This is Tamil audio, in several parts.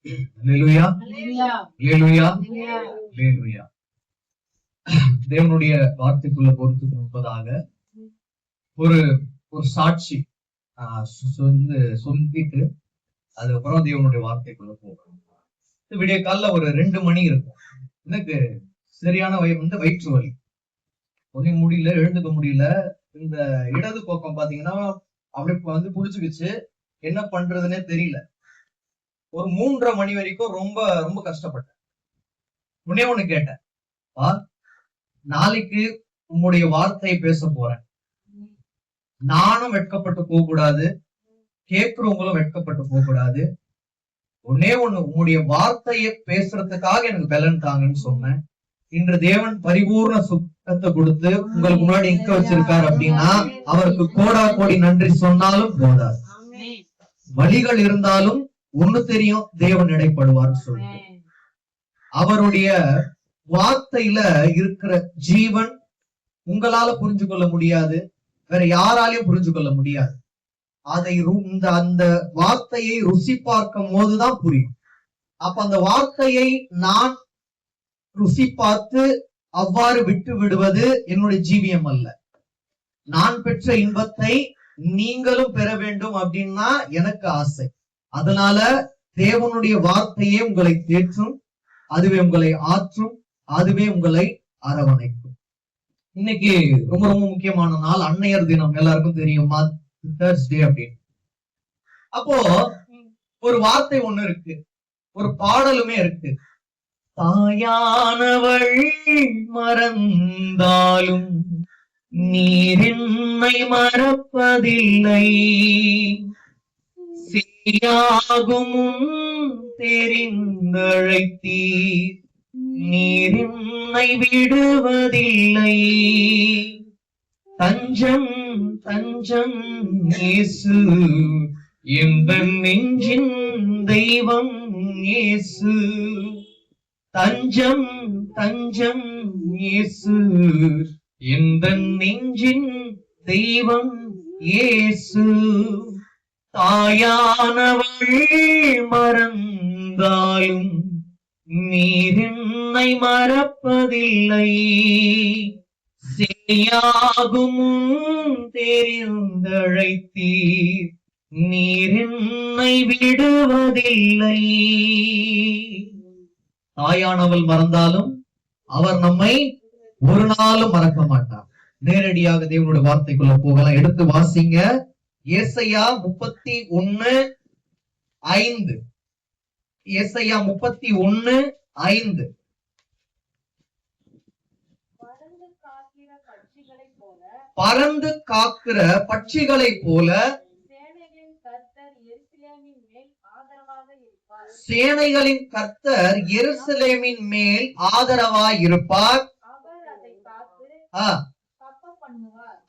அல்லேலூயா, அல்லேலூயா, அல்லேலூயா. தேவனுடைய வார்த்தைக்குள்ள பொறுத்துக்கு முன்பதாக ஒரு ஒரு சாட்சி சொல்லிட்டு அதுக்கப்புறம் தேவனுடைய வார்த்தைக்குள்ள போகணும். விடிய காலில் ஒரு 2 மணி இருக்கும். எனக்கு சரியான வயிற்று வலி, ஒன்னும் முடியல, எழுந்துக்க முடியல. இந்த இடது பக்கம் பாத்தீங்கன்னா அப்படி புடிச்சுக்கிச்சு, என்ன பண்றதுன்னே தெரியல. ஒரு 3:30 மணி வரைக்கும் ரொம்ப ரொம்ப கஷ்டப்பட்டேன். ஒண்ணு கேட்டேன், நாளைக்கு உங்களுடைய வார்த்தையை பேச போறேன், நானும் வெட்கப்பட்டு போக கூடாது, கேட்கிறவங்களும் வெட்கப்பட்டு போக கூடாது. ஒண்ணு உங்களுடைய வார்த்தையை பேசுறதுக்காக எனக்கு பலன் தாங்கன்னு சொன்னேன். இன்று தேவன் பரிபூர்ண சுத்தத்தை கொடுத்து உங்களுக்கு முன்னாடி நிக்க வச்சிருக்காரு அப்படின்னா அவருக்கு கோடா கோடி நன்றி சொன்னாலும் போதாது. வழிகள் இருந்தாலும் ஒண்ணு தெரியும், தேவன் இடைப்படுவார் சொல்லிட்டு. அவருடைய வார்த்தையில இருக்கிற ஜீவன் உங்களால புரிஞ்சு கொள்ள முடியாது, வேற யாராலையும் புரிஞ்சு கொள்ள முடியாது. அதை அந்த வார்த்தையை ருசி பார்க்கும் போதுதான் புரியும். அப்ப அந்த வார்த்தையை நான் ருசி பார்த்து அவ்வாறு விட்டு விடுவது என்னுடைய ஜீவியம் அல்ல. நான் பெற்ற இன்பத்தை நீங்களும் பெற வேண்டும் அப்படின்னா எனக்கு ஆசை. அதனால தேவனுடைய வார்த்தையே உங்களை தேற்றும், அதுவே உங்களை ஆற்றும், அதுவே உங்களை அரவணைக்கும். இன்னைக்கு ரொம்ப ரொம்ப முக்கியமான நாள், அன்னையர் தினம். எல்லாருக்கும் தெரியுமா? தேர்ஸ்டே அப்படின்னு. அப்போ ஒரு வார்த்தை ஒண்ணு இருக்கு, ஒரு பாடலுமே இருக்கு. தாயானவள் மறந்தாலும் நீர் என்னை மறப்பதில்லை, செய்யாகும் தெரிந்தழைத்தீர், நீர் என்னை விடுவதில்லை. தஞ்சம் தஞ்சம் இயேசு, எந்த நெஞ்சின் தெய்வம் இயேசு. தஞ்சம் தஞ்சம் இயேசு, எந்த நெஞ்சின் தெய்வம் இயேசு. தாயானவள் மறந்தாலும் நீர் என்னை மறப்பதில்லை, செய்யாகும் தெரிந்தழைத்தீர், நீர் என்னை விடுவதில்லை. தாயானவள் மறந்தாலும் அவர் நம்மை ஒரு நாளும் மறக்க மாட்டார். நேரடியாக தேவனுடைய வார்த்தைக்குள்ள போகலாம். எடுத்து வாசிங்க, ஏசாயா 31:5. ஏசாயா 31:5. பறந்து காக்கிற பட்சிகளைப் போல சேனைகளின் கர்த்தர் எருசலேமின் மேல் ஆதரவாய் இருப்பார்.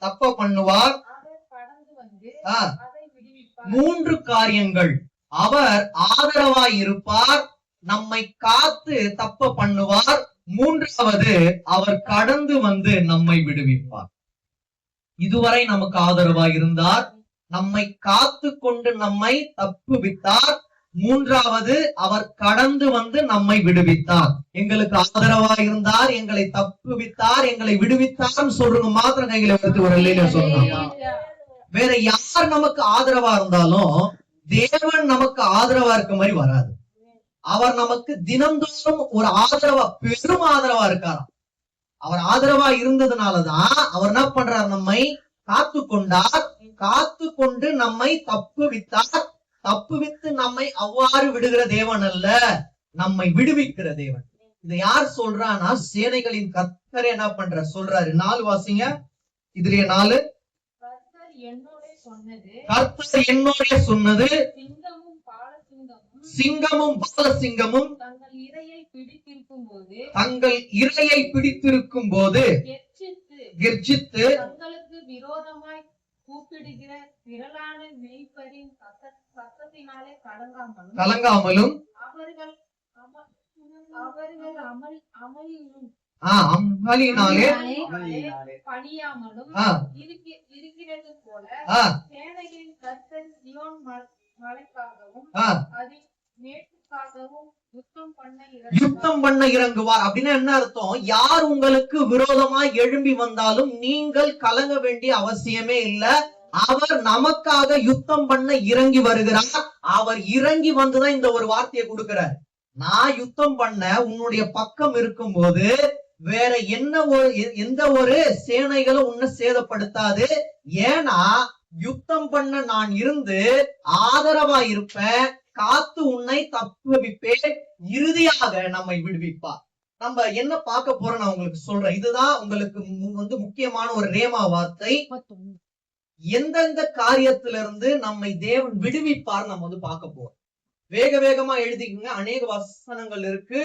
தப்ப பண்ணுவார். 3 காரியங்கள். அவர் ஆதரவாய் இருப்பார், நம்மை காத்து தப்ப பண்ணுவார். 3வது, அவர் கடந்து வந்து நம்மை விடுவிப்பார். இதுவரை நமக்கு ஆதரவாய் இருந்தார், நம்மை காத்து கொண்டு நம்மை தப்புவித்தார். 3வது, அவர் கடந்து வந்து நம்மை விடுவித்தார். எங்களுக்கு ஆதரவாக இருந்தார், எங்களை தப்புவித்தார், எங்களை விடுவித்தார் சொல்றவங்க மாத்திரம் கைகளை எடுத்து ஒரு இல்லையில சொல்லலாம். வேற யார் நமக்கு ஆதரவா இருந்தாலும் தேவன் நமக்கு ஆதரவா இருக்க மாதிரி வராது. அவர் நமக்கு தினந்தோறும் ஒரு ஆதரவா, பெரும் ஆதரவா இருக்காராம். அவர் ஆதரவா இருந்ததுனாலதான் அவர் என்ன பண்றார், நம்மை காத்து கொண்டார், காத்து கொண்டு நம்மை தப்புவித்தார். தப்புவித்து நம்மை அவ்வாறு விடுகிற தேவன் அல்ல, நம்மை விடுவிக்கிற தேவன். இதை யார் சொல்றான்னா சேனைகளின் கர்த்தர் என்ன பண்ற சொல்றாரு. 4 வாசிங்க, இதுலயே 4. கர்த்தர் என்னோட சொன்னது, சிங்கமும் பாலசிங்கமும் தங்கள் இரையை பிடித்திருக்கும் போது கெர்ச்சித்து தங்களுக்கு விரோதமாய் கூப்பிடுகிற திரளான மேய்ப்பரின் சத்தத்தினாலே கலங்காமலும் அமளியினாலே பணியாமலும் இருக்கிறது போல சேனைகளின் கர்த்தர் சீயோன் மலைக்காகவும் அதின் யுத்தம் பண்ண இறங்குவார். அப்படின்னா என்ன அர்த்தம்? யார் உங்களுக்கு விரோதமா எழும்பி வந்தாலும் நீங்கள் கலங்க வேண்டிய அவசியமே இல்ல. அவர் நமக்காக யுத்தம் பண்ண இறங்கி வருகிறார். அவர் இறங்கி வந்துதான் இந்த ஒரு வார்த்தையை கொடுக்கிறார். நான் யுத்தம் பண்ண உன்னுடைய பக்கம் இருக்கும் போது வேற எந்த ஒரு சேனைகளும் உன்னை சேதப்படுத்தாது. ஏன்னா யுத்தம் பண்ண நான் இருந்து ஆதரவா இருப்பேன், காத்து உன்னை தப்புவிப்பேன், இறுதியாக நம்மை விடுவிப்பார். நம்ம என்ன பார்க்க போறோம் நான் உங்களுக்கு சொல்றேன். இதுதான் உங்களுக்கு முக்கியமான ஒரு ரேமா வார்த்தை. எந்தெந்த காரியத்திலிருந்து நம்மை தேவன் விடுவிப்பார் நம்ம பார்க்க போறோம். வேக வேகமா எழுதிக்கங்க, அநேக வசனங்கள் இருக்கு.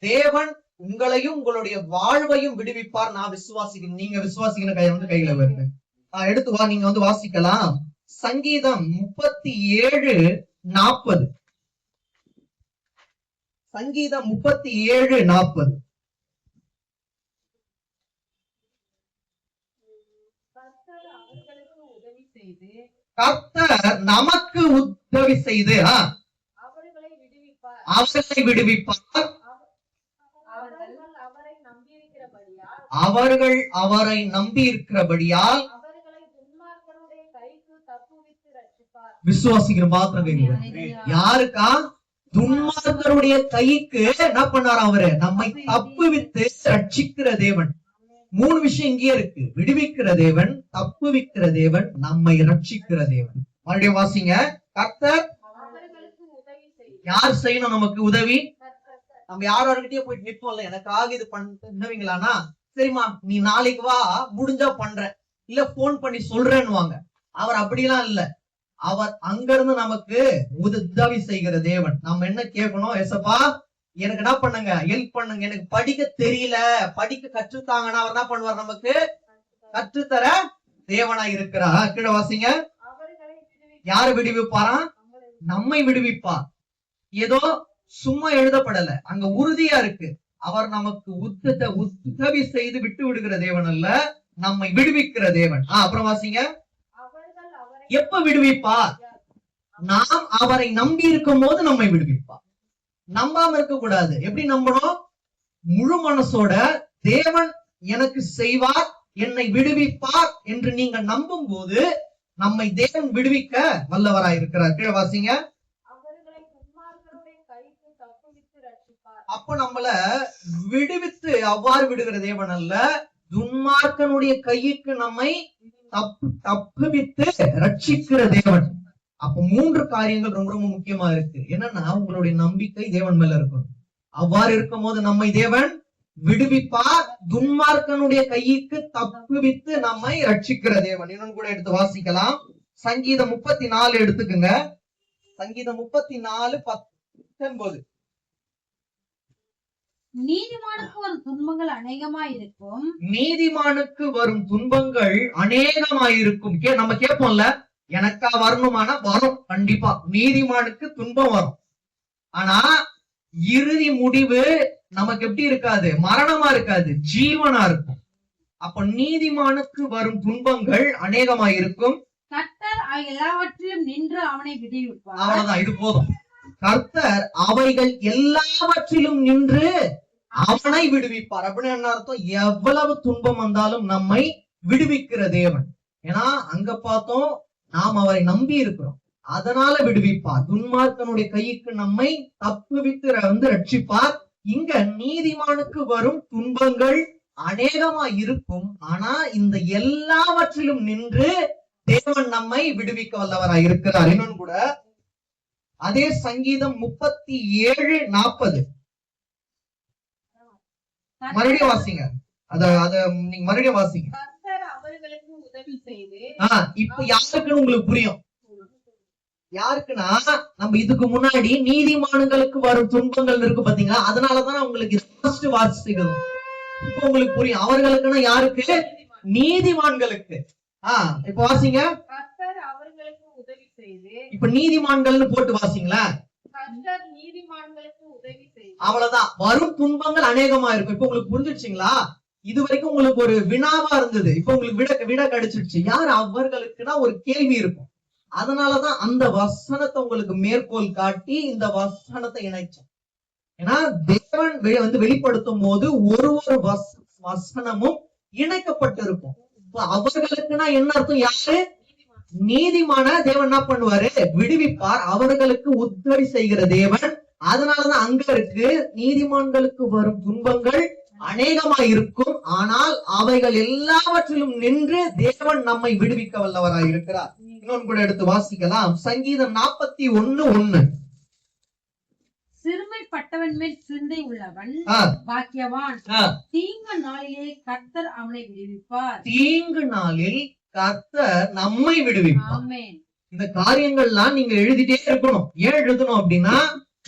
தேவன் உங்களையும் உங்களுடைய வாழ்வையும் விடுவிப்பார். நான் விசுவாசிக்கிறேன். நீங்க விசுவாசிக்கிற கையில வருங்க. எடுத்து வா, நீங்க வாசிக்கலாம். சங்கீதம் 37:40. சங்கீதம் 37:40. கர்த்தர் நமக்கு உதவி செய்து அவர்களை விடுவிப்பார். அவர்கள் அவரை நம்பி இருக்கிறபடியால் விசுவாசிக்கிற மாத்திரம். யாருக்கா? துன்மார்க்கருடைய கைக்கு என்ன பண்ணார்? அவரு நம்மை தப்புவித்து ரட்சிக்கிற தேவன். 3 விஷயம் இங்கே இருக்கு. விடுவிக்கிற தேவன், தப்புவிக்கிற தேவன், நம்மை ரட்சிக்கிற தேவன். மறுபடியும் வாசிங்க. கர்த்தர் யார் செய்யணும் நமக்கு உதவி? நம்ம யார்கிட்டயே போயிட்டு நிற்போம்ல, எனக்காக இது பண்ணுவீங்களானா, சரிம்மா நீ நாளைக்கு வா, முடிஞ்சா பண்றேன், இல்ல போன் பண்ணி சொல்றேன்னு. அவர் அப்படிலாம் இல்ல. அவர் அங்கிருந்து நமக்கு உதவி செய்கிற தேவன். நம்ம என்ன கேட்கணும்? ஏசப்பா எனக்கு என்ன பண்ணுங்க, ஹெல்ப் பண்ணுங்க, எனக்கு படிக்க தெரியல, படிக்க கற்றுத்தாங்கன்னா அவர் என்ன பண்ணுவார்? நமக்கு கற்றுத்தர தேவனா இருக்கிறார். கீழே வாசிங்க. யாரு விடுவிப்பாரா? நம்மை விடுவிப்பார். ஏதோ சும்மா எழுதப்படல, அங்க உறுதியா இருக்கு. அவர் நமக்கு உதவி செய்து விட்டு விடுகிற தேவன் அல்ல, நம்மை விடுவிக்கிற தேவன். அப்புறம் வாசிங்க. எப்ப விடுவிப்பார்? நாம் அவரை நம்பி இருக்கும் போது நம்மை விடுவிப்பார். நம்பாம இருக்க கூடாது. எப்படி நம்பணும்? முழு மனசோட தேவன் எனக்கு செய்வார், என்னை விடுவிப்பார் என்று நீங்க நம்பும் போது நம்மை தேவன் விடுவிக்க வல்லவராய் இருக்கிறார். கீழே வாசிங்க. அப்ப நம்மள விடுவித்து அவ்வாறு விடுகிற தேவன் அல்ல, துன்மார்க்கனுடைய கைக்கு நம்மை தப்புவித்து ரட்சிக்கிற தேவன். அப்ப 3 காரியங்கள் ரொம்ப ரொம்ப முக்கியமா இருக்கு. என்னன்னா, உங்களுடைய நம்பிக்கை தேவன் மேல இருக்கணும். அவ்வாறு இருக்கும் போது நம்மை தேவன் விடுவிப்பார், துன்மார்க்கனுடைய கைக்கு தப்புவித்து நம்மை ரட்சிக்கிற தேவன். இன்னும் கூட எடுத்து வாசிக்கலாம். சங்கீதம் 34 எடுத்துக்குங்க. சங்கீதம் 34:19. நீதிமானுக்கு வரும் துன்பங்கள் அநேகமாயிருக்கும். நீதிமானுக்கு வரும் துன்பங்கள் அநேகமாயிருக்கும். நம்ம கேட்போம்ல, எனக்கா வரணுமானா வரும், கண்டிப்பா நீதிமானுக்கு துன்பம் வரும். ஆனா இறுதி முடிவு நமக்கு எப்படி இருக்காது? மரணமா இருக்காது, ஜீவனா இருக்கும். அப்ப நீதிமானுக்கு வரும் துன்பங்கள் அநேகமாயிருக்கும். கர்த்தர் எல்லாவற்றிலும் நின்று அவனை விடுவிப்பார். அவ்வளவுதான், இது போதும். கர்த்தர் அவைகள் எல்லாவற்றிலும் நின்று அவனை விடுவிப்பார். அப்படின்னு என்ன அர்த்தம்? எவ்வளவு துன்பம் வந்தாலும் நம்மை விடுவிக்கிற தேவன். ஏன்னா அங்க பார்த்தோம், நாம் அவரை நம்பி இருக்கிறோம், அதனால விடுவிப்பார். துன்மார்க்கனுடைய கைக்கு நம்மை தப்புவித்து ரட்சிப்பார். இங்க நீதிமானுக்கு வரும் துன்பங்கள் அநேகமா இருக்கும். ஆனா இந்த எல்லாவற்றிலும் நின்று தேவன் நம்மை விடுவிக்க வல்லவராய் இருக்கிறார். இன்னொன்னு கூட அதே சங்கீதம் 37:40. மறுபடியும் வாசிங்க. அத நீங்க மறுபடியும் வாசிங்க. இப்ப யாருக்குன்னு உங்களுக்கு புரியும். யாருக்குன்னா, நம்ம இதுக்கு முன்னாடி நீதிமான்களுக்கு வரும் துன்பங்கள் இருக்கு பாத்தீங்களா, அதனாலதான் உங்களுக்கு வாசிக்கணும். இப்ப உங்களுக்கு புரியும். அவர்களுக்குன்னா யாருக்கு? நீதிமான்களுக்கு. இப்ப வாசிங்க. இப்ப நீதிமான்கள்னு போட்டு வாசிங்களா. அவ்வளவுதான். வரும் துன்பங்கள் அநேகமா இருக்கும். இப்ப உங்களுக்கு புரிஞ்சிடுச்சுங்களா? இது வரைக்கும் உங்களுக்கு ஒரு வினாவா இருந்தது, இப்ப உங்களுக்கு விட கிடைச்சிருச்சு. யார் அவர்களுக்குன்னா ஒரு கேள்வி இருக்கும். அதனாலதான் அந்த வசனத்தை உங்களுக்கு மேற்கோள் காட்டி இந்த வசனத்தை இணைச்சேன். ஏன்னா தேவன் வெளிப்படுத்தும் போது ஒரு ஒரு வசனமும் இணைக்கப்பட்டிருக்கும். அவர்களுக்குன்னா என்ன அர்த்தம்? யாரு? நீதிமான தேவன் என்ன பண்ணுவாரு? விடுவிப்பார். அவர்களுக்கு உதவி செய்கிற தேவன். அதனாலதான் அங்க இருக்கு, நீதிமான்களுக்கு வரும் துன்பங்கள் அநேகமா இருக்கும், ஆனால் அவைகள் எல்லாவற்றிலும் நின்று தேவன் நம்மை விடுவிக்க வல்லவராய் இருக்கிறார். இன்னொன்று கூட எடுத்து வாசிக்கலாம். சங்கீதம் 41:1. சிறுமைப்பட்டவன் மேல் சிந்தை உள்ளவன் பாக்கியவான். தீங்கு நாளிலே கர்த்தர் அவனை விடுவிப்பார். தீங்கு நாளில் கர்த்தர் நம்மை விடுவிப்பார். ஆமென். இந்த காரியங்கள்லாம் நீங்க எழுதிட்டே இருக்கணும். ஏன் எழுதணும் அப்படின்னா,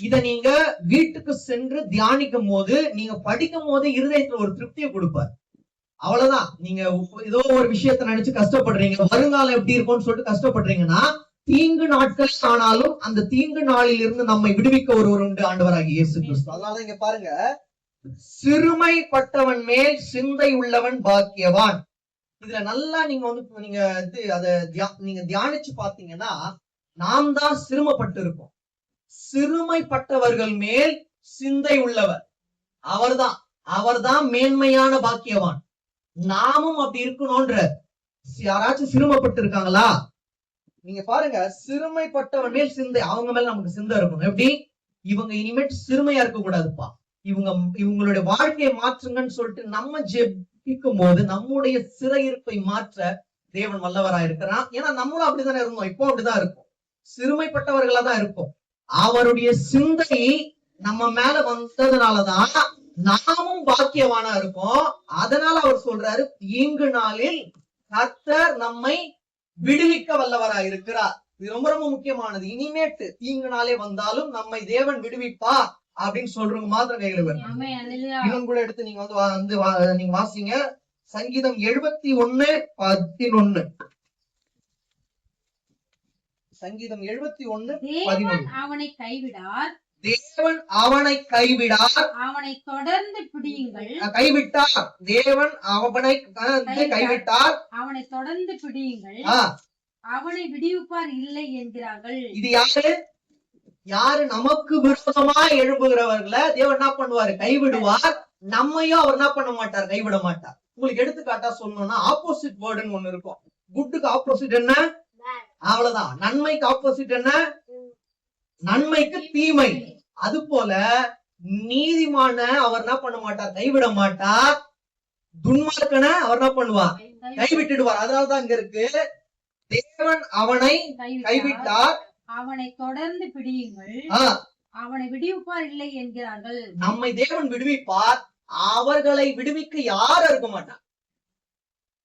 இத நீங்க வீட்டுக்கு சென்று தியானிக்கும் போது, நீங்க படிக்கும் போது இருதயத்துல ஒரு திருப்தியை கொடுப்பார். அவ்வளவுதான். நீங்க ஏதோ ஒரு விஷயத்த நினைச்சு கஷ்டப்படுறீங்க, வருங்காலம் எப்படி இருக்கும்னு சொல்லிட்டு கஷ்டப்படுறீங்கன்னா, தீங்கு நாட்கள் ஆனாலும் அந்த தீங்கு நாளில் இருந்து நம்மை விடுவிக்க ஒருவர் உண்டு, ஆண்டவராகிய இயேசு கிறிஸ்து. அதனால இங்க பாருங்க, சிறுமைப்பட்டவன் மேல் சிந்தை உள்ளவன் பாக்கியவான். இதுல நல்லா நீங்க நீங்க தியானிச்சு பாத்தீங்கன்னா, நாம் தான் சிறுமப்பட்டு இருக்கோம். சிறுமைப்பட்டவர்கள் மேல் சிந்தை உள்ளவர் அவர்தான் மேன்மையான பாக்கியவான். நாமும் அப்படி இருக்கணும்ன்ற. யாராச்சும் சிறுமப்பட்டு இருக்காங்களா? நீங்க பாருங்க, சிறுமைப்பட்டவன் மேல் சிந்தை, அவங்க மேல நமக்கு சிந்தை இருக்கணும். எப்படி? இவங்க இனிமேட்டு சிறுமையா இருக்க கூடாதுப்பா, இவங்களுடைய வாழ்க்கையை மாற்றுங்கன்னு சொல்லிட்டு நம்ம ஜெபிக்கும் போது நம்முடைய சிறையிருப்பை மாற்ற தேவன் வல்லவராய் இருக்கிறான். ஏன்னா நம்மளும் அப்படித்தானே இருந்தோம், இப்போ அப்படிதான் இருக்கும், சிறுமைப்பட்டவர்களா தான் இருக்கும். அவருடைய சிந்தை நம்ம மேல வந்ததுனாலதான் நாமும் பாக்கியவானா இருக்கும். அதனால அவர் சொல்றாரு, தீங்கு நாளில் கர்த்தர் நம்மை விடுவிக்க வல்லவராய் இருக்கிறார். இது ரொம்ப ரொம்ப முக்கியமானது. இனிமேட்டு தீங்கு நாளே வந்தாலும் நம்மை தேவன் விடுவிப்பா அப்படின்னு சொல்றவங்க மாத்திரம் கைகளை இன்னும் கூட எடுத்து நீங்க நீங்க வாசிங்க. சங்கீதம் 71:11. சங்கீதம் 71:11. அவனை கைவிடார், தேவன் அவனை கைவிடார், அவனை தொடர்ந்து பிடியுங்கள். கைவிட்டார், தேவன் அவனை கைவிட்டார், அவனை தொடர்ந்து பிடியுங்கள், அவனை விடுவிப்பார் இல்லை என்கிறார்கள். இது யாரு? நமக்கு விரோதமா எழும்புகிறவர்களை தேவன் என்ன பண்ணுவாரு? கைவிடுவார். நம்மையும் அவர் என்ன பண்ண மாட்டார்? கைவிட மாட்டார். உங்களுக்கு எடுத்துக்காட்டா சொல்லணும்னா, ஆப்போசிட் வேர்டுன்னு ஒண்ணு இருக்கும். குட்டுக்கு ஆப்போசிட் என்ன? அவ்வளவுதான். நன்மைக்கு ஆப்போசிட் என்ன? நன்மைக்கு தீமை. அது போல நீதிமான அவர் என்ன பண்ண மாட்டார்? கைவிட மாட்டார். துன்மார்க்கன அவர் என்ன பண்ணுவார்? கைவிட்டுடுவார். அதனாலதான் இங்க இருக்கு, தேவன் அவனை கைவிட்டார், அவனை தொடர்ந்து பிடியுங்கள், அவனை விடுவிப்பார் இல்லை என்கிறார்கள். நம்மை தேவன் விடுவிப்பார். அவர்களை விடுவிக்க யாரும் இருக்க மாட்டார்.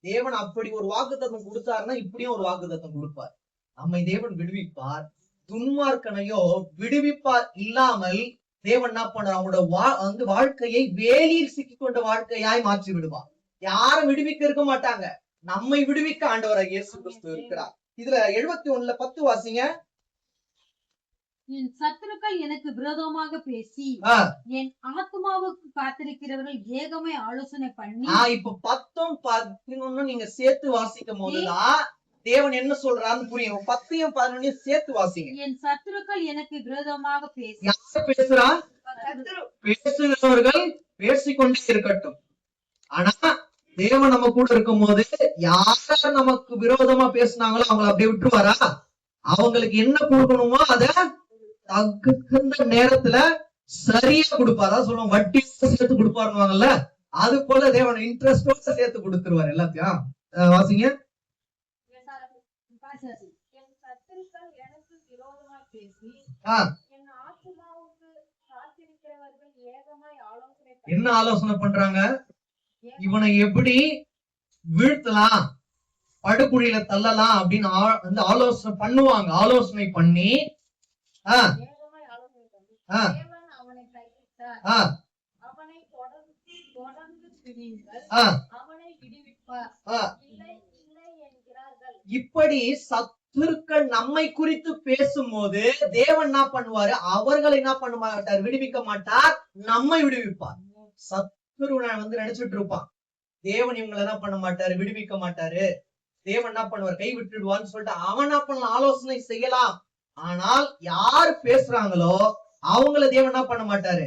தேவன் அப்படி ஒரு வாக்குத்தத்தம் கொடுத்தாருன்னா இப்படியும் ஒரு வாக்குத்தத்தம் கொடுப்பார். நம்மை தேவன் விடுவிப்பார். துன்மார்க்கனையோ விடுவிப்பார் இல்லாமல் தேவன் என்ன பண்ணார்? அவனோட வாழ்க்கையை வேலியில் சிக்கிக்கொண்ட வாழ்க்கையாய் மாற்றி விடுவார். யாரும் விடுவிக்க இருக்க மாட்டாங்க. நம்மை விடுவிக்க ஆண்டவராகிய இயேசு கிறிஸ்து இருக்கிறார். இதுல 71:10 வாசிங்க. என் சத்துருக்கள் எனக்கு விரோதமாக பேசி என் ஆத்மாவுக்கு காத்திருக்கிறவர்கள் ஏகமே ஆலோசனை பண்ணி. இப்ப 10ம் 11 நீங்க சேர்த்து வாசிக்கும் போதுதான் தேவன் என்ன சொல்றாருன்னு புரியும். 10யும் 11 சேர்த்து வாசிங்க. என் சத்துருக்கள் எனக்கு விரோதமாக பேசி. யார் பேசுறா? பேசுகிறவர்கள் பேசிக்கொண்டே இருக்கட்டும். ஆனா தேவன் நம்ம கூட இருக்கும் போது யார் நமக்கு விரோதமா பேசினாங்களோ அவங்களை அப்படியே விட்டுருவாரா? அவங்களுக்கு என்ன கொடுக்கணுமோ அத தகுந்த நேரத்துல சரியா கொடுப்பாரு. அதான் சொல்லுவோம், வட்டி சேர்த்து கொடுப்பாருவாங்கல்ல, அது போல தேவன் இன்ட்ரெஸ்டோட சேர்த்து கொடுத்துருவாரு எல்லாத்தையும். வாசிங்க. என்ன ஆலோசனை பண்றாங்க? இவனை எப்படி வீழ்த்தலாம், படுகுழியில தள்ளலாம் அப்படின்னு ஆலோசனை பண்ணுவாங்க. ஆலோசனை பண்ணி இப்படி சத்துருக்கள் நம்மை குறித்து பேசும்போது தேவன் என்ன பண்ணுவாரு? அவர்களை என்ன பண்ண மாட்டார்? விடுவிக்க மாட்டார், நம்மை விடுவிப்பார். சத்துருவனை நினைச்சிட்டு இருப்பான், தேவன் இவங்களை என்ன பண்ண மாட்டாரு? விடுவிக்க மாட்டாரு. தேவன் என்ன பண்ணுவார், கை விட்டுடுவான்னு சொல்லிட்டு அவன் என்ன பண்ண ஆலோசனை செய்யலாம். ஆனால் யார் பேசுறாங்களோ அவங்கள தேவன் என்ன பண்ண மாட்டாரு,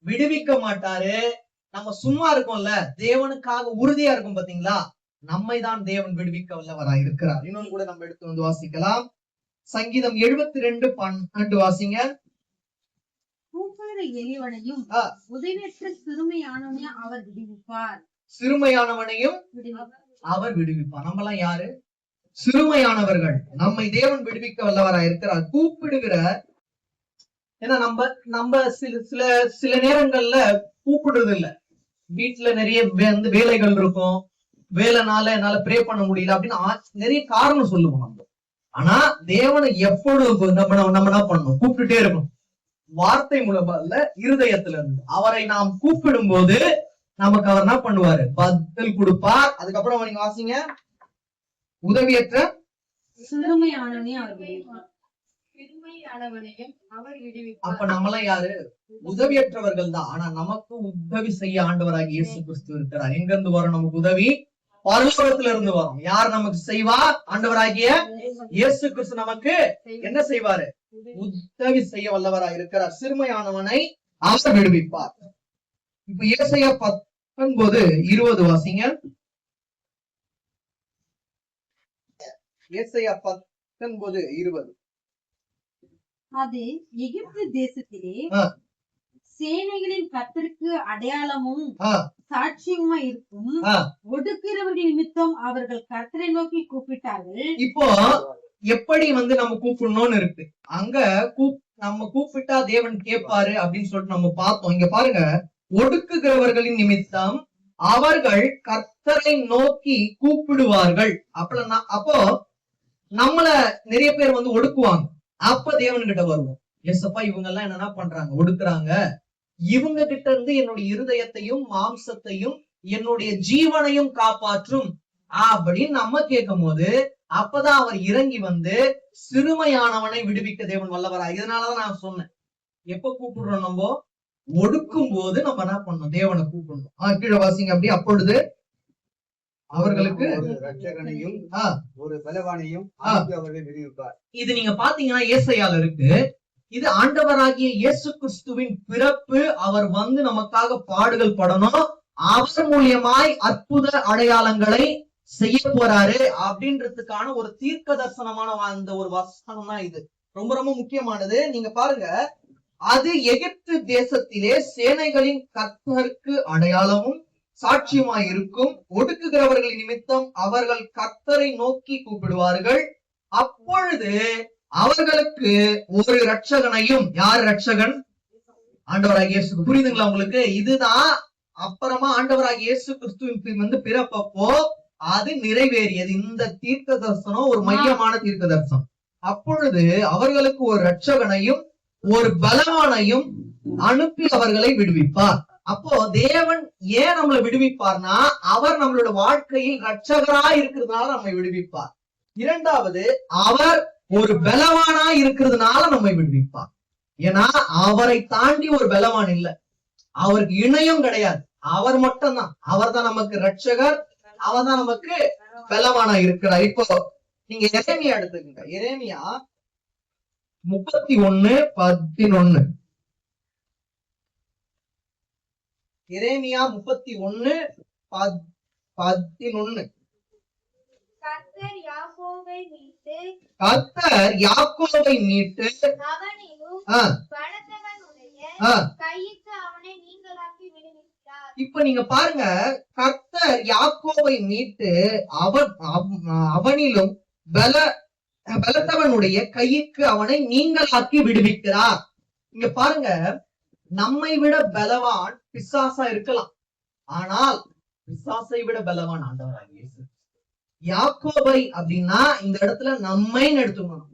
விடுவிக்க மாட்டாரு. நம்ம சும்மா இருக்கோம்ல, தேவனுக்காக உறுதியா இருக்கும் பாத்தீங்களா, நம்மை தான் தேவன் விடுவிக்க வல்லவராய் இருக்கிறார். இன்னொன்னு கூட நம்ம எடுத்து வந்து வாசிக்கலாம். சங்கீதம் 72:12 வாசிங்க. கூப்பிடுகிற எளியவனையும் உதவியற்ற சிறுமையானவனையும் அவர் விடுவிப்பார். சிறுமையானவனையும் அவர் விடுவிப்பார். நம்மலாம் யாரு? சிறுமையானவர்கள். நம்மை தேவன் விடுவிக்க வல்லவராய் இருக்கிறார். கூப்பிடுகிற, ஏன்னா நம்ம சில நேரங்கள்ல கூப்பிடுறது இல்ல. வீட்டுல நிறைய வேலைகள் இருக்கும், வேலைனால என்னால ப்ரே பண்ண முடியல அப்படின்னு நிறைய காரணம் சொல்லுவோம் நம்ம. ஆனா தேவனை எப்பொழுது நம்ம என்ன பண்ணணும், கூப்பிட்டுட்டே இருக்கணும். வார்த்தை மூலமா இல்ல, இருதயத்துல இருந்து அவரை நாம் கூப்பிடும் போது நமக்கு அவர் என்ன பண்ணுவாரு, பதில் கொடுப்பார். அதுக்கப்புறம் நீங்க வாசிங்க, உதவியற்ற சிறுமையானவனையும் அவர் விடுவிப்பார். அப்ப நம்மளாம் யாரு? உதவியற்றவர்கள் தான். ஆனா நமக்கு உதவி செய்ய ஆண்டவராகிய இயேசு கிறிஸ்து இருக்கிறார். எங்க இருந்து வரும் நமக்கு உதவி? பரலோகத்துல இருந்து வரும். யார் நமக்கு செய்வா? ஆண்டவராகிய இயேசு கிறிஸ்து நமக்கு என்ன செய்வாரு? உதவி செய்ய வல்லவராய் இருக்கிறார். சிறுமையானவனை அவர் விடுவிப்பார். இப்ப ஏசாயா 19:20 வாசிங்க. ஏசாயா 19:20. அது எகிப்து தேசத்திலே சேனைகளின் கர்த்தருக்கு அடையாளமும் சாட்சியமா இருக்கும். ஒடுக்கிறவர்கள் நிமித்தம் அவர்கள் கர்த்தரை நோக்கி கூப்பிட்டார்கள். இப்போ எப்படி நம்ம கூப்பிடணும்னு இருக்கு. அங்க நம்ம கூப்பிட்டா தேவன் கேட்பாரு அப்படின்னு சொல்லிட்டு நம்ம பார்த்தோம். இங்க பாருங்க, ஒடுக்குகிறவர்களின் நிமித்தம் அவர்கள் கர்த்தரை நோக்கி கூப்பிடுவார்கள். அப்போ நம்மள நிறைய பேர் ஒடுக்குவாங்க. அப்ப தேவன் கிட்ட வருவோம், எஸ்ப்பா இவங்க எல்லாம் என்ன பண்றாங்க, ஒடுக்குறாங்க, இவங்க கிட்ட இருந்து என்னுடைய இருதயத்தையும் மாம்சத்தையும் என்னுடைய ஜீவனையும் காப்பாற்றும் அப்படின்னு நம்ம கேட்கும் போது, அப்பதான் அவர் இறங்கி சிறுமையானவனை விடுவிக்க தேவன் வல்லவரா. இதனாலதான் நான் சொன்னேன், எப்ப கூப்பிடுறோம், நம்ம ஒடுக்கும் போது நம்ம என்ன பண்ணணும், தேவனை கூப்பிடணும். கீழே வாசிங்க. அப்படி அப்பொழுது அவர்களுக்கு ஒரு ரட்சகனையும் ஒரு பலவானையும் அவர்கள் விடுவிப்பார். இது நீங்க பாத்தீங்கன்னா ஏசாயால இருக்கு. இது ஆண்டவராகிய இயேசு கிறிஸ்துவின் பிறப்பு. அவர் நமக்காக பாடுகள் படணும், அவர் மூலியமாய் அற்புத அடையாளங்களை செய்ய போறாரு அப்படின்றதுக்கான ஒரு தீர்க்க தரிசனமான அந்த ஒரு வசனம் தான் இது. ரொம்ப ரொம்ப முக்கியமானது. நீங்க பாருங்க, அது எகிப்து தேசத்திலே சேனைகளின் கர்த்தருக்கு அடையாளமும் சாட்சியமாய் இருக்கும். ஒடுக்குகிறவர்களின் நிமித்தம் அவர்கள் கர்த்தரை நோக்கி கூப்பிடுவார்கள். அப்பொழுது அவர்களுக்கு ஒரு ரட்சகனையும், யார் ரட்சகன்? ஆண்டவராகிய இயேசு. புரியுதுங்களா உங்களுக்கு? இதுதான் அப்புறமா ஆண்டவராகிய இயேசு கிறிஸ்துவின் பிறப்பப்போ அது நிறைவேறியது. இந்த தீர்க்க தரிசனம் ஒரு மையமான தீர்க்க தரிசனம். அப்பொழுது அவர்களுக்கு ஒரு ரட்சகனையும் ஒரு பலவானையும் அனுப்பி அவர்களை விடுவிப்பார். அப்போ தேவன் ஏன் நம்மளை விடுவிப்பார்னா, அவர் நம்மளோட வாழ்க்கையில் ரட்சகரா இருக்கிறதுனால நம்மை விடுவிப்பார். இரண்டாவது, அவர் ஒரு பலவானா இருக்கிறதுனால நம்மை விடுவிப்பார். ஏன்னா அவரை தாண்டி ஒரு பலவான் இல்லை, அவருக்கு இணையும் கிடையாது. அவர் மட்டும்தான். அவர் தான் நமக்கு ரட்சகர், அவர் தான் நமக்கு பலவானா இருக்கிறார். இப்போ நீங்க எரேமியா எடுத்துக்கங்க. எரேமியா 31:11. எரேமியா 31:11. கர்த்தர் யாக்கோபை மீட்டு கைக்கு அவனை நீங்களாக்கி விடுவித்தார். இப்ப நீங்க பாருங்க, கர்த்தர் யாக்கோபை மீட்டு அவனிலும் பலத்தவனுடைய கைக்கு அவனை நீங்களாக்கி விடுவிக்கிறார். இங்க பாருங்க, நம்மை விட பலவான் பிசாசா இருக்கலாம், ஆனால் பிசாசை விட பலவான் ஆண்டவராகிய இயேசு. யாக்கோபை அப்படின்னா இந்த இடத்துல நம்மைன்னு எடுத்துக்கணும்.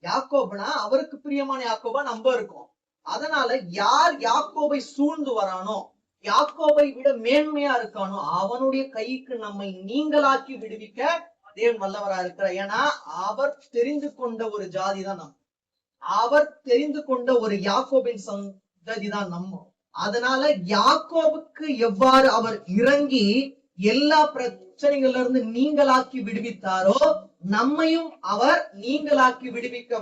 யாக்கோபுனா அவருக்கு பிரியமான யாக்கோபா நம்ம இருக்கோம். அதனால யார் யாக்கோபை சூழ்ந்து வரானோ, யாக்கோபை விட மேன்மையா இருக்கானோ, அவனுடைய கைக்கு நம்மை நீங்களாக்கி விடுவிக்க தேவன் வல்லவரா இருக்கிறார். ஏன்னா அவர் தெரிந்து கொண்ட ஒரு ஜாதி தான் நம்ம, அவர் தெரிந்து கொண்ட ஒரு யாக்கோபின் சந்ததிதான் நம்ம. அதனால யாக்கோபுக்கு எவ்வாறு அவர் இறங்கி எல்லா பிரச்சனைகள்ல இருந்து நீங்களாக்கி விடுவித்தாரோ நம்மையும் அவர் நீங்களாக்கி விடுவிக்க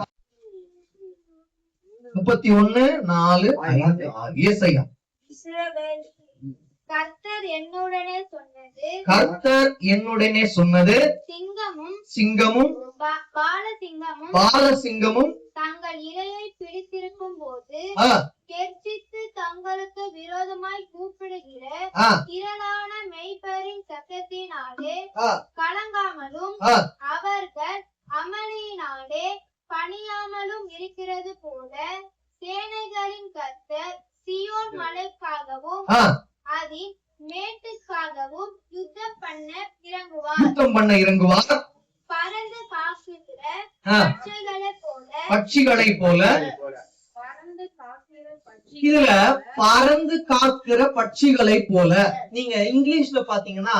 31:4-5 ஏசாயா. இஸ்ரவேல் கர்த்தர் என்னுடனே சொன்னது சிங்கமும் பாலசிங்கமும் தங்கள் இரையை பிடித்திருக்கும் போது கெர்ச்சித்து தங்களுக்கு விரோதமாய் கூப்பிடுகிற திரளான மெய்ப்பரின் சத்தத்தினாலே கலங்காமலும் அவர்கள் அமளியினாலே பணியாமலும் இருக்கிறது போல சேனைகளின் கர்த்தர் சீயோன் மலைக்காகவும் அதின் மேட்டுக்காகவும் யுத்தம் பண்ண இறங்குவார். பறந்து காக்கிற பட்சிகளைப் போல இதுல பறந்து காக்கிற பட்சிகளை போல, நீங்க இங்கிலீஷ்ல பாத்தீங்கன்னா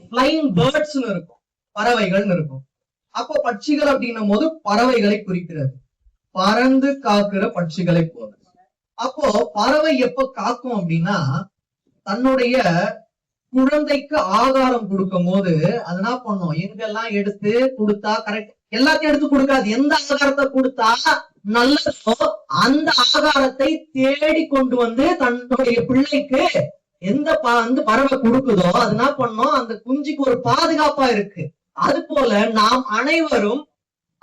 ஃபிளைங் பேர்ட்ஸ் இருக்கும், பறவைகள் இருக்கும். அப்போ பட்சிகள் அப்படின்னும் போது பறவைகளை குறிக்கிறது. பறந்து காக்கிற பட்சிகளை போல. அப்போ பறவை எப்ப காக்கும் அப்படின்னா, தன்னுடைய குழந்தைக்கு ஆகாரம் கொடுக்கும் போது அது என்ன பண்ணும், எங்கெல்லாம் எடுத்து கொடுத்தா கரெக்ட், எல்லாத்தையும் எடுத்து கொடுக்காது. எந்த ஆகாரத்தை கொடுத்தா நல்லதோ அந்த ஆகாரத்தை தேடி கொண்டு வந்து தன்னுடைய பிள்ளைக்கு எந்த பறவை கொடுக்குதோ அது என்ன பண்ணும், அந்த குஞ்சுக்கு ஒரு பாதுகாப்பா இருக்கு. அது போல நாம் அனைவரும்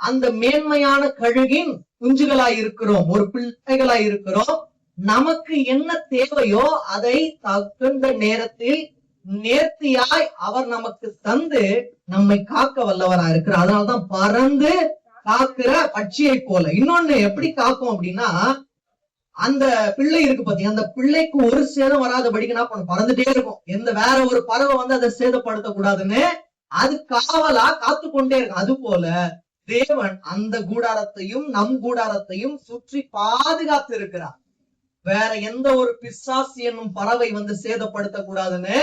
அந்த மேன்மையான கழுகின் குஞ்சுகளாய் இருக்கிறோம், ஒரு பிள்ளைகளாய் இருக்கிறோம். நமக்கு என்ன தேவையோ அதை தகுந்த நேரத்தில் நேர்த்தியாய் அவர் நமக்கு தந்து நம்மை காக்க வல்லவரா இருக்கிறார். அதனாலதான் பறந்து காக்கிற பட்சியை போல. இன்னொன்னு எப்படி காக்கும் அப்படின்னா, அந்த பிள்ளை இருக்கு பாத்தீங்க, அந்த பிள்ளைக்கு ஒரு சேதம் வராதபடிக்கு என்ன பண்ணும், பறந்துட்டே இருக்கும். எந்த வேற ஒரு பறவை வந்து அதை சேதப்படுத்த கூடாதுன்னு அது காவலா காத்து கொண்டே இருக்கும். அது போல தேவன் அந்த கூடாரத்தையும் நம் கூடாரத்தையும் சுற்றி பாதுகாத்து இருக்கிறார். வேற எந்த ஒரு பிசாசு என்னும் பறவை வந்து சேதப்படுத்த கூடாதுன்னு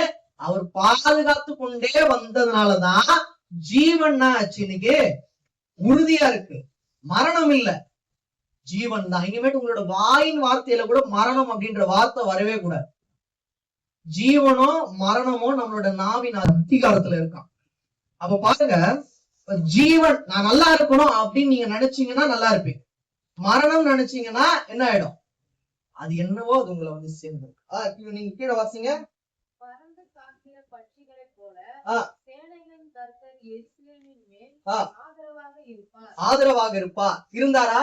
அவர் பாதுகாத்து கொண்டே வந்ததுனாலதான் ஜீவன் இன்னைக்கு உறுதியா இருக்கு. மரணம் இல்ல, ஜீவன் தான். இனிமேட்டு உங்களோட வாயின் வார்த்தையில கூட மரணம் அப்படின்ற வார்த்தை வரவே கூடாது. ஜீவனோ மரணமோ நம்மளோட நாவின் அதிகாரத்துல இருக்கான். அப்ப பாருங்க, ஜீவன் நான் நல்லா இருக்கணும் அப்படின்னு நீங்க நினைச்சீங்கன்னா நல்லா இருப்பீங்க. மரணம் நினைச்சீங்கன்னா என்ன ஆயிடும், அது என்னவோ அது உங்களை வந்து சேர்ந்து. நீங்க கீழே வாசிங்க. ஆதரவாக இருப்பா. இருந்தாரா?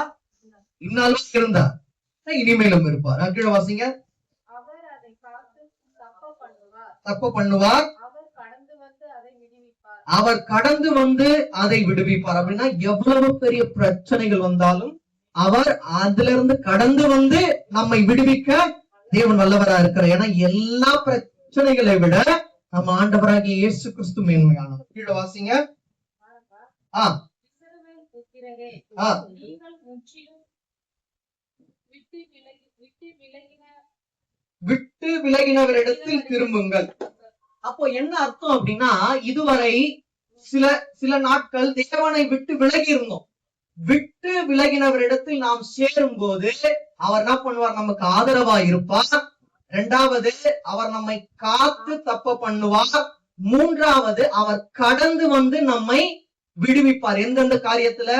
இன்னாலும் இருந்தார், இனிமேலும் இருப்பார். கீழே வாசிங்க. தப்பு பண்ணுவார், அவர் கடந்து வந்து அதை விடுவிப்பார். அப்படின்னா எவ்வளவு பெரிய பிரச்சனைகள் வந்தாலும் அவர் அதுல இருந்து கடந்து வந்து நம்மை விடுவிக்க தேவன் வல்லவரா இருக்கிறார். ஏன்னா எல்லா பிரச்சனைகளை விட நம்ம ஆண்டவராகிய இயேசு கிறிஸ்து மேன்மையானவர். கீழே வாசிங்க. விட்டு விலகினவரிடத்தில் திரும்புங்கள். அப்போ என்ன அர்த்தம் அப்படின்னா, இதுவரை சில நாட்கள் தேவனை விட்டு விலகி இருந்தோம். விட்டு விலகினவரிடத்தில் நாம் சேரும் போது அவர் என்ன பண்ணுவார், நமக்கு ஆதரவா இருப்பார். இரண்டாவது, அவர் நம்மை காத்து தப்ப பண்ணுவார். மூன்றாவது, அவர் கடந்து வந்து நம்மை விடுவிப்பார். எந்தெந்த காரியத்துல,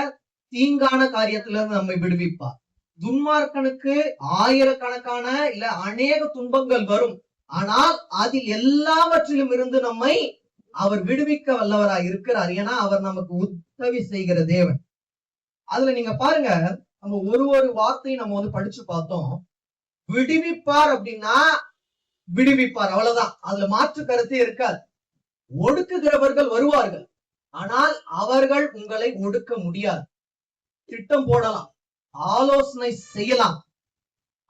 தீங்கான காரியத்துல இருந்து நம்மை விடுவிப்பார். துன்மார்க்கனுக்கு ஆயிரக்கணக்கான இல்ல அநேக துன்பங்கள் வரும், ஆனால் அதில் எல்லாவற்றிலும் இருந்து நம்மை அவர் விடுவிக்க வல்லவராய் இருக்கிறார். ஏன்னா அவர் நமக்கு உதவி செய்கிற தேவன். அதுல நீங்க பாருங்க, நம்ம ஒரு வார்த்தையை நம்ம வந்து படிச்சு பார்த்தோம். விடுவிப்பார் அப்படின்னா விடுவிப்பார், அவ்வளவுதான். அதுல மாற்று கருத்தே இருக்காது. ஒடுக்குகிறவர்கள் வருவார்கள், ஆனால் அவர்கள் உங்களை ஒடுக்க முடியாது. திட்டம் போடலாம், ஆலோசனை செய்யலாம்,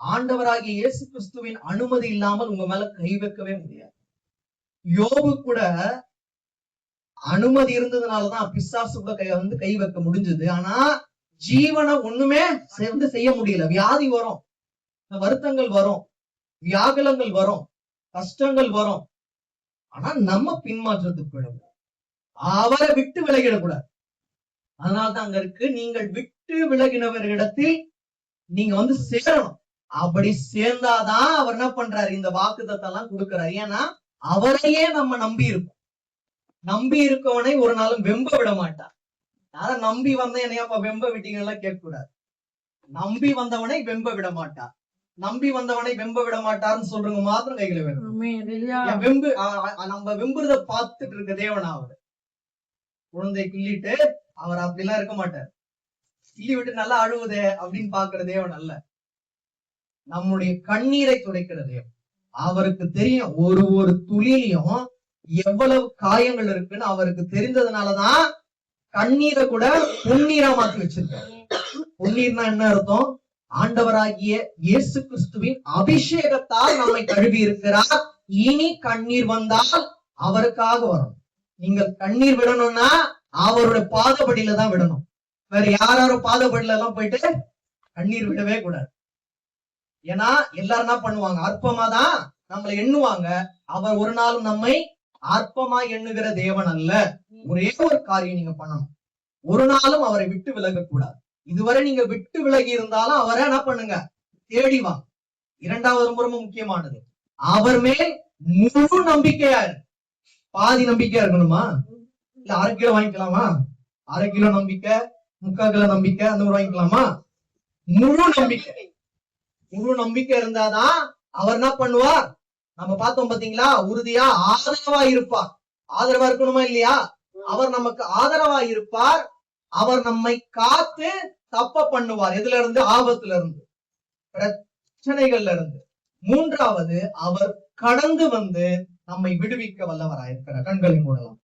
ஆண்டவராகிய இயேசு கிறிஸ்துவின் அனுமதி இல்லாமல் உங்க மேல கை வைக்கவே முடியாது. யோபு கூட அனுமதி இருந்ததுனாலதான் பிசாசு கூட கை வைக்க முடிஞ்சது. ஆனா ஜீவனை ஒண்ணுமே சேர்ந்து செய்ய முடியல. வியாதி வரும், வருத்தங்கள் வரும், வியாகுலங்கள் வரும், கஷ்டங்கள் வரும். ஆனா நம்ம பின்மாற்றத்துக்கு போயிடக்கூடாது, அவரை விட்டு விலகிடக்கூடாது. அதனால்தான் அங்க இருக்கு, நீங்கள் விட்டு விலகினவர்களிடத்தில் நீங்க வந்து சேரணும். அப்படி சேர்ந்தாதான் அவர் என்ன பண்றாரு, இந்த வாக்குத்தத்தம் எல்லாம் கொடுக்கிறார். ஏன்னா அவரையே நம்ம நம்பி இருக்கோம். நம்பி இருக்கவனை ஒரு நாளும் வெம்ப விட மாட்டார். யாரும் நம்பி வந்த என்னையாப்பா வெம்ப விட்டீங்கன்னா கேட்க கூடாது. நம்பி வந்தவனை வெம்ப விட மாட்டார். நம்பி வந்தவனை வெம்ப விட மாட்டார்னு சொல்றவங்க மாத்திரம் கைகளை வேணும். வெம்பு நம்ம வெம்புறத பார்த்துட்டு இருக்க தேவனா அவரு. குழந்தை கிள்ளிட்டு அவர் அப்படிலாம் இருக்க மாட்டார். கிள்ளி விட்டு நல்லா அழுவுதே அப்படின்னு பாக்குற தேவன் அல்ல. நம்முடைய கண்ணீரை துடைக்கிற தேவன். அவருக்கு தெரியும் ஒரு ஒரு துளியிலையும் எவ்வளவு காயங்கள் இருக்குன்னு அவருக்கு தெரிந்ததுனாலதான் கண்ணீரை கூட பொன்னீரா மாத்தி வச்சிருக்காரு. பொன்னீர்னா என்ன அர்த்தம்? ஆண்டவராகிய இயேசு கிறிஸ்துவின் அபிஷேகத்தால் நம்மை கழுவி இருக்கிறார். இனி கண்ணீர் வந்தால் அவருக்காக வரணும். நீங்கள் கண்ணீர் விடணும்னா அவருடைய பாதப்படியில தான் விடணும். வேற யாரும் பாதப்படியில எல்லாம் போயிட்டு கண்ணீர் விடவே கூடாது. ஏன்னா எல்லாரும் என்ன பண்ணுவாங்க? அற்பமா தான் நம்மளை எண்ணுவாங்க. அவர் ஒரு நாளும் நம்மை அற்பமா எண்ணுகிற தேவன் அல்ல. ஒரே ஒரு காரியம் நீங்க பண்ணணும், ஒரு நாளும் அவரை விட்டு விலக கூடாது. இதுவரை நீங்க விட்டு விலகி இருந்தாலும் அவரை என்ன பண்ணுங்க? தேடி வாங்க. இரண்டாவது ரொம்ப ரொம்ப முக்கியமானது, அவர் மேல் முழு நம்பிக்கையா இருக்கு. பாதி நம்பிக்கையா இருக்கணுமா? இல்ல 1/2 கிலோ வாங்கிக்கலாமா? 1/2 கிலோ நம்பிக்கை, 3/4 கிலோ நம்பிக்கை அந்த மாதிரி வாங்கிக்கலாமா? முழு நம்பிக்கை. முழு நம்பிக்கை இருந்தாதான் அவர் என்ன பண்ணுவார்? நம்ம பார்த்தோம் பாத்தீங்களா, உறுதியா ஆதரவா இருப்பார். ஆதரவா இருக்கணுமா இல்லையா? அவர் நமக்கு ஆதரவா இருப்பார். அவர் நம்மை காத்து தப்ப பண்ணுவார். எதுல இருந்து? ஆபத்துல இருந்து, பிரச்சனைகள்ல இருந்து. மூன்றாவது, அவர் கடந்து வந்து நம்மை விடுவிக்க வல்லவராயிருக்கிறார். கண்களை மூடலாம்.